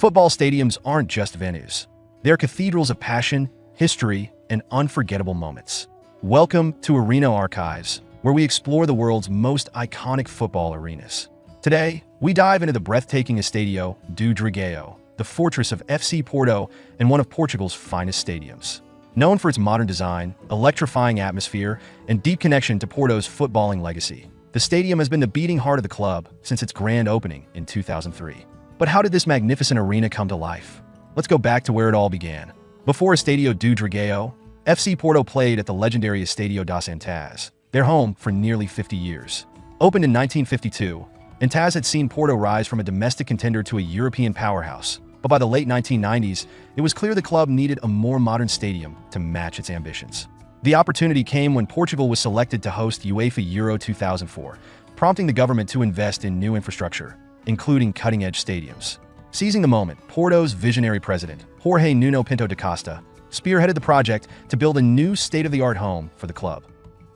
Football stadiums aren't just venues. They're cathedrals of passion, history, and unforgettable moments. Welcome to Arena Archives, where we explore the world's most iconic football arenas. Today, we dive into the breathtaking Estádio do Dragao, the fortress of FC Porto and one of Portugal's finest stadiums. Known for its modern design, electrifying atmosphere, and deep connection to Porto's footballing legacy, the stadium has been the beating heart of the club since its grand opening in 2003. But how did this magnificent arena come to life? Let's go back to where it all began. Before Estádio do Dragao, FC Porto played at the legendary Estádio das Antas, their home for nearly 50 years. Opened in 1952, Antas had seen Porto rise from a domestic contender to a European powerhouse. But by the late 1990s, it was clear the club needed a more modern stadium to match its ambitions. The opportunity came when Portugal was selected to host UEFA Euro 2004, prompting the government to invest in new infrastructure, including cutting-edge stadiums. Seizing the moment, Porto's visionary president, Jorge Nuno Pinto da Costa, spearheaded the project to build a new state-of-the-art home for the club,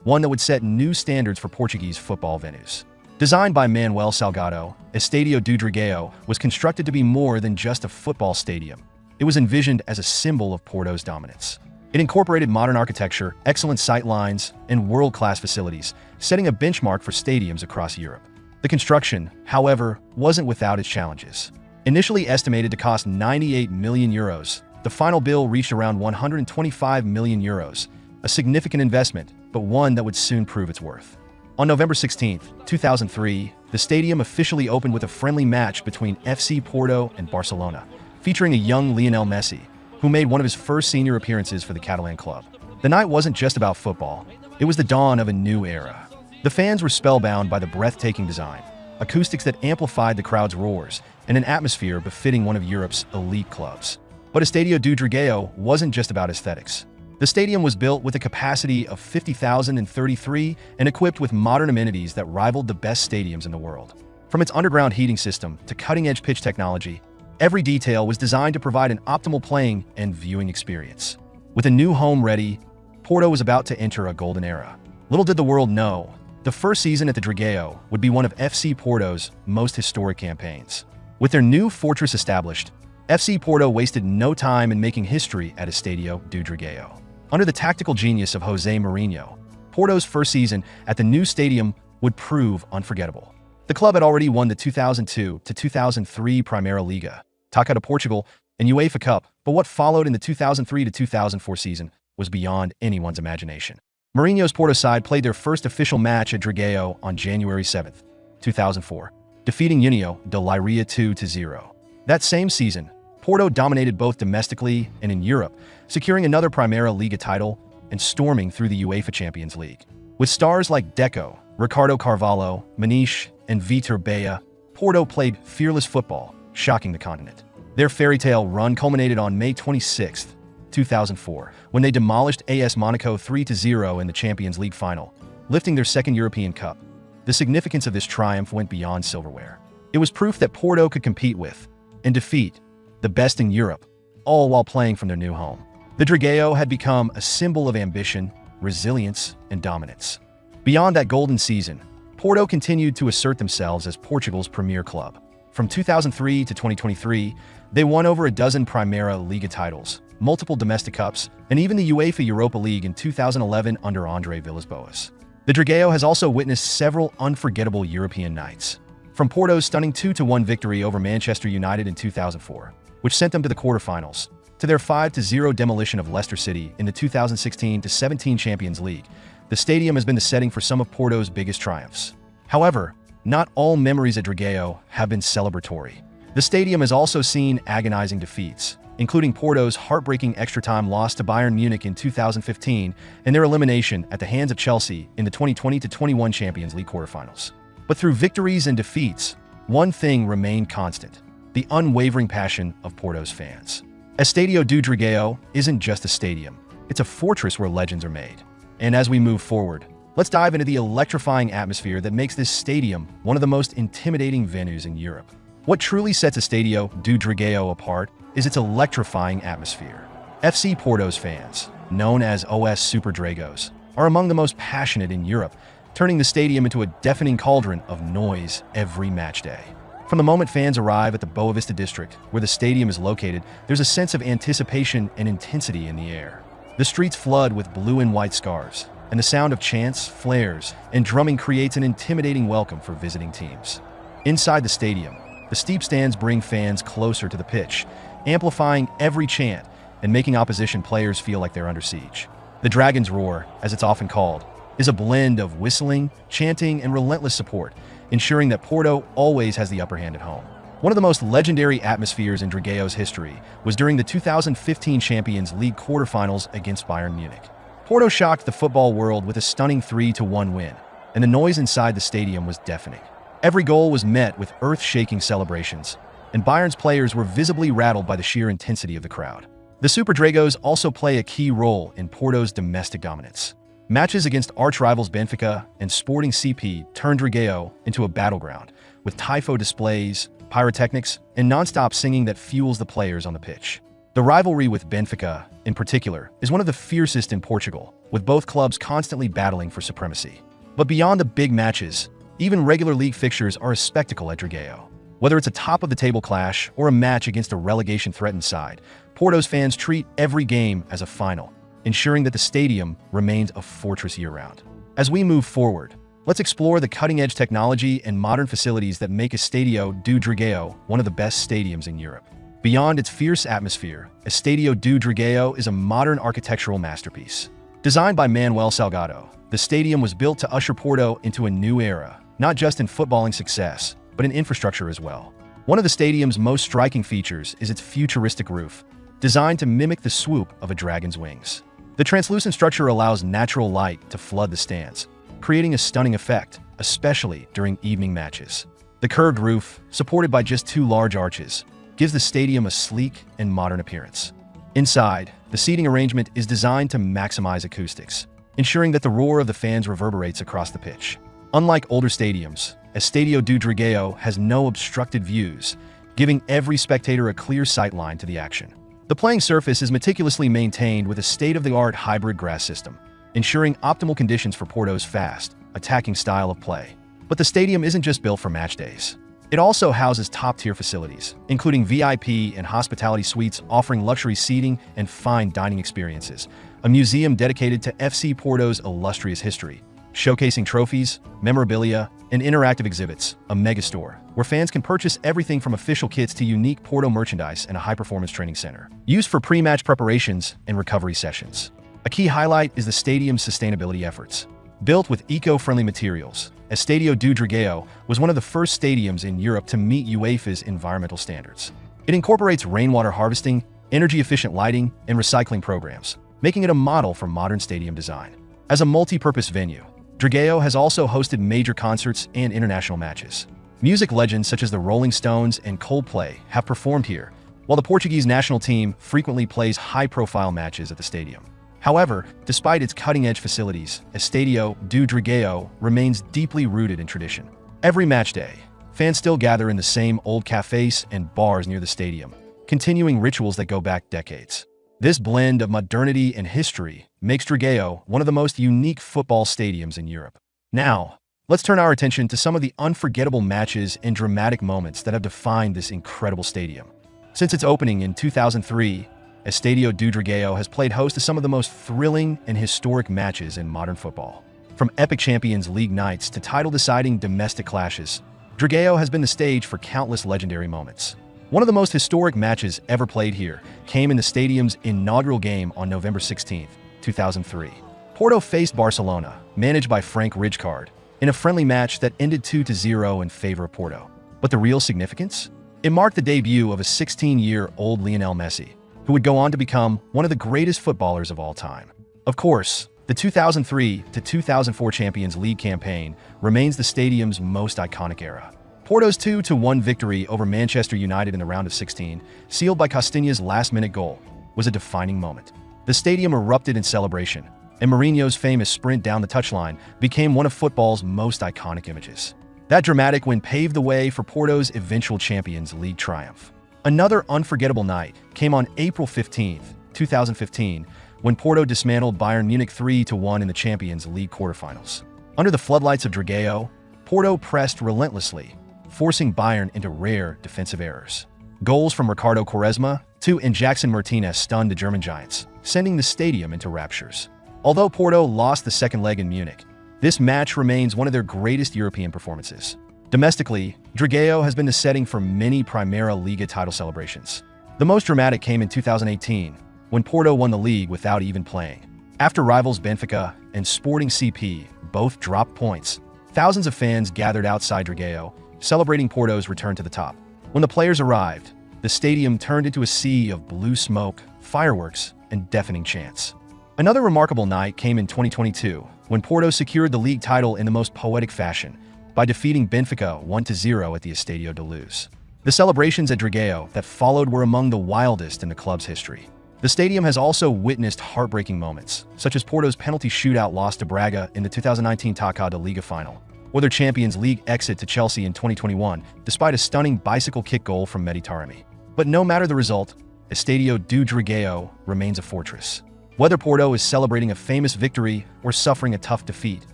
one that would set new standards for Portuguese football venues. Designed by Manuel Salgado, Estádio do Dragao was constructed to be more than just a football stadium. It was envisioned as a symbol of Porto's dominance. It incorporated modern architecture, excellent sight lines, and world-class facilities, setting a benchmark for stadiums across Europe. The construction, however, wasn't without its challenges. Initially estimated to cost 98 million euros, the final bill reached around 125 million euros, a significant investment, but one that would soon prove its worth. On November 16, 2003, the stadium officially opened with a friendly match between FC Porto and Barcelona, featuring a young Lionel Messi, who made one of his first senior appearances for the Catalan club. The night wasn't just about football, it was the dawn of a new era. The fans were spellbound by the breathtaking design, acoustics that amplified the crowd's roars, and an atmosphere befitting one of Europe's elite clubs. But Estádio do Dragao wasn't just about aesthetics. The stadium was built with a capacity of 50,033 and equipped with modern amenities that rivaled the best stadiums in the world. From its underground heating system to cutting-edge pitch technology, every detail was designed to provide an optimal playing and viewing experience. With a new home ready, Porto was about to enter a golden era. Little did the world know, the first season at the Dragao would be one of FC Porto's most historic campaigns. With their new fortress established, FC Porto wasted no time in making history at Estádio do Dragao. Under the tactical genius of José Mourinho, Porto's first season at the new stadium would prove unforgettable. The club had already won the 2002 to 2003 Primeira Liga, Taça de Portugal, and UEFA Cup, but what followed in the 2003 to 2004 season was beyond anyone's imagination. Mourinho's Porto side played their first official match at Dragao on January 7, 2004, defeating União de Leiria 2-0. That same season, Porto dominated both domestically and in Europe, securing another Primeira Liga title and storming through the UEFA Champions League. With stars like Deco, Ricardo Carvalho, Maniche, and Vitor Baía, Porto played fearless football, shocking the continent. Their fairy tale run culminated on May 26, 2004, when they demolished AS Monaco 3-0 in the Champions League final, lifting their second European Cup. The significance of this triumph went beyond silverware. It was proof that Porto could compete with and defeat the best in Europe, all while playing from their new home. The Dragao had become a symbol of ambition, resilience, and dominance. Beyond that golden season, Porto continued to assert themselves as Portugal's premier club. From 2003 to 2023, they won over a dozen Primeira Liga titles, multiple domestic cups, and even the UEFA Europa League in 2011 under André Villas-Boas. The Dragao has also witnessed several unforgettable European nights. From Porto's stunning 2-1 victory over Manchester United in 2004, which sent them to the quarterfinals, to their 5-0 demolition of Leicester City in the 2016-17 Champions League, the stadium has been the setting for some of Porto's biggest triumphs. However, not all memories at Dragao have been celebratory. The stadium has also seen agonizing defeats, including Porto's heartbreaking extra-time loss to Bayern Munich in 2015 and their elimination at the hands of Chelsea in the 2020-21 Champions League quarterfinals. But through victories and defeats, one thing remained constant: the unwavering passion of Porto's fans. Estádio do Dragao isn't just a stadium, it's a fortress where legends are made. And as we move forward, let's dive into the electrifying atmosphere that makes this stadium one of the most intimidating venues in Europe. What truly sets Estádio do Dragao apart is its electrifying atmosphere. FC Porto's fans, known as OS Super Dragos, are among the most passionate in Europe, turning the stadium into a deafening cauldron of noise every match day. From the moment fans arrive at the Boa Vista district, where the stadium is located, there's a sense of anticipation and intensity in the air. The streets flood with blue and white scarves, and the sound of chants, flares, and drumming creates an intimidating welcome for visiting teams. Inside the stadium, the steep stands bring fans closer to the pitch, amplifying every chant and making opposition players feel like they're under siege. The Dragon's Roar, as it's often called, is a blend of whistling, chanting, and relentless support, ensuring that Porto always has the upper hand at home. One of the most legendary atmospheres in Dragao's history was during the 2015 Champions League quarterfinals against Bayern Munich. Porto shocked the football world with a stunning 3-1 win, and the noise inside the stadium was deafening. Every goal was met with earth-shaking celebrations, and Bayern's players were visibly rattled by the sheer intensity of the crowd. The Super Dragos also play a key role in Porto's domestic dominance. Matches against arch-rivals Benfica and Sporting CP turned Dragao into a battleground, with tifo displays, pyrotechnics, and non-stop singing that fuels the players on the pitch. The rivalry with Benfica, in particular, is one of the fiercest in Portugal, with both clubs constantly battling for supremacy. But beyond the big matches, even regular league fixtures are a spectacle at Dragao. Whether it's a top-of-the-table clash or a match against a relegation-threatened side, Porto's fans treat every game as a final, ensuring that the stadium remains a fortress year-round. As we move forward, let's explore the cutting-edge technology and modern facilities that make Estádio do Dragão one of the best stadiums in Europe. Beyond its fierce atmosphere, Estádio do Dragão is a modern architectural masterpiece. Designed by Manuel Salgado, the stadium was built to usher Porto into a new era, not just in footballing success, but in infrastructure as well. One of the stadium's most striking features is its futuristic roof, designed to mimic the swoop of a dragon's wings. The translucent structure allows natural light to flood the stands, creating a stunning effect, especially during evening matches. The curved roof, supported by just two large arches, gives the stadium a sleek and modern appearance. Inside, the seating arrangement is designed to maximize acoustics, ensuring that the roar of the fans reverberates across the pitch. Unlike older stadiums, Estádio do Dragão has no obstructed views, giving every spectator a clear sightline to the action. The playing surface is meticulously maintained with a state-of-the-art hybrid grass system, ensuring optimal conditions for Porto's fast, attacking style of play. But the stadium isn't just built for match days. It also houses top-tier facilities, including VIP and hospitality suites offering luxury seating and fine dining experiences, a museum dedicated to FC Porto's illustrious history, showcasing trophies, memorabilia, and interactive exhibits, a megastore, where fans can purchase everything from official kits to unique Porto merchandise, and a high-performance training center, used for pre-match preparations and recovery sessions. A key highlight is the stadium's sustainability efforts. Built with eco-friendly materials, Estádio do Dragão was one of the first stadiums in Europe to meet UEFA's environmental standards. It incorporates rainwater harvesting, energy-efficient lighting, and recycling programs, making it a model for modern stadium design. As a multi-purpose venue, Dragao has also hosted major concerts and international matches. Music legends such as the Rolling Stones and Coldplay have performed here, while the Portuguese national team frequently plays high-profile matches at the stadium. However, despite its cutting-edge facilities, Estádio do Dragão remains deeply rooted in tradition. Every match day, fans still gather in the same old cafes and bars near the stadium, continuing rituals that go back decades. This blend of modernity and history makes Dragao one of the most unique football stadiums in Europe. Now, let's turn our attention to some of the unforgettable matches and dramatic moments that have defined this incredible stadium. Since its opening in 2003, Estádio do Dragão has played host to some of the most thrilling and historic matches in modern football. From epic Champions League nights to title-deciding domestic clashes, Dragao has been the stage for countless legendary moments. One of the most historic matches ever played here came in the stadium's inaugural game on November 16, 2003. Porto faced Barcelona, managed by Frank Rijkaard, in a friendly match that ended 2-0 in favor of Porto. But the real significance? It marked the debut of a 16-year-old Lionel Messi, who would go on to become one of the greatest footballers of all time. Of course, the 2003-2004 Champions League campaign remains the stadium's most iconic era. Porto's 2-1 victory over Manchester United in the round of 16, sealed by Costinha's last-minute goal, was a defining moment. The stadium erupted in celebration, and Mourinho's famous sprint down the touchline became one of football's most iconic images. That dramatic win paved the way for Porto's eventual Champions League triumph. Another unforgettable night came on April 15, 2015, when Porto dismantled Bayern Munich 3-1 in the Champions League quarterfinals. Under the floodlights of Dragao, Porto pressed relentlessly, forcing Bayern into rare defensive errors. Goals from Ricardo Quaresma and Jackson Martinez stunned the German giants, sending the stadium into raptures. Although Porto lost the second leg in Munich, this match remains one of their greatest European performances. Domestically, Dragao has been the setting for many Primera Liga title celebrations. The most dramatic came in 2018, when Porto won the league without even playing. After rivals Benfica and Sporting CP both dropped points, thousands of fans gathered outside Dragao, celebrating Porto's return to the top. When the players arrived, the stadium turned into a sea of blue smoke, fireworks, and deafening chants. Another remarkable night came in 2022, when Porto secured the league title in the most poetic fashion by defeating Benfica 1-0 at the Estádio de Luz. The celebrations at Dragao that followed were among the wildest in the club's history. The stadium has also witnessed heartbreaking moments, such as Porto's penalty shootout loss to Braga in the 2019 Taça da Liga final, or their Champions League exit to Chelsea in 2021, despite a stunning bicycle kick goal from Mehdi Taremi. But no matter the result, Estádio do Dragão remains a fortress. Whether Porto is celebrating a famous victory or suffering a tough defeat,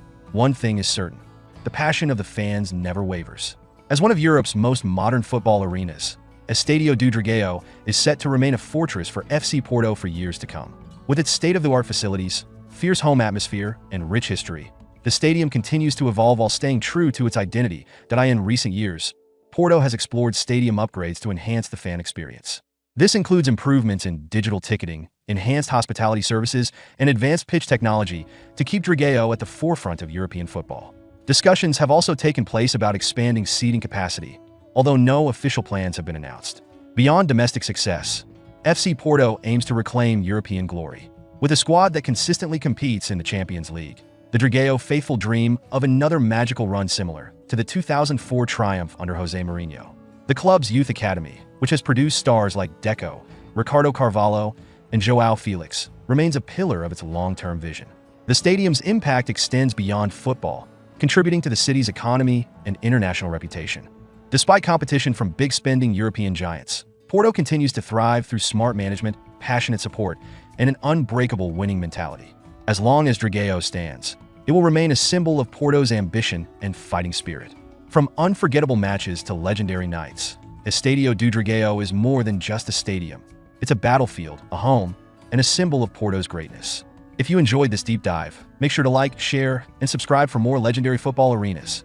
one thing is certain: the passion of the fans never wavers. As one of Europe's most modern football arenas, Estádio do Dragão is set to remain a fortress for FC Porto for years to come. With its state-of-the-art facilities, fierce home atmosphere, and rich history, the stadium continues to evolve while staying true to its identity that in recent years, Porto has explored stadium upgrades to enhance the fan experience. This includes improvements in digital ticketing, enhanced hospitality services, and advanced pitch technology to keep Dragao at the forefront of European football. Discussions have also taken place about expanding seating capacity, although no official plans have been announced. Beyond domestic success, FC Porto aims to reclaim European glory. With a squad that consistently competes in the Champions League, the Dragao faithful dream of another magical run similar to the 2004 triumph under Jose Mourinho. The club's youth academy, which has produced stars like Deco, Ricardo Carvalho, and João Felix, remains a pillar of its long-term vision. The stadium's impact extends beyond football, contributing to the city's economy and international reputation. Despite competition from big-spending European giants, Porto continues to thrive through smart management, passionate support, and an unbreakable winning mentality. As long as Dragao stands, it will remain a symbol of Porto's ambition and fighting spirit. From unforgettable matches to legendary nights, Estádio do Dragão is more than just a stadium. It's a battlefield, a home, and a symbol of Porto's greatness. If you enjoyed this deep dive, make sure to like, share, and subscribe for more legendary football arenas.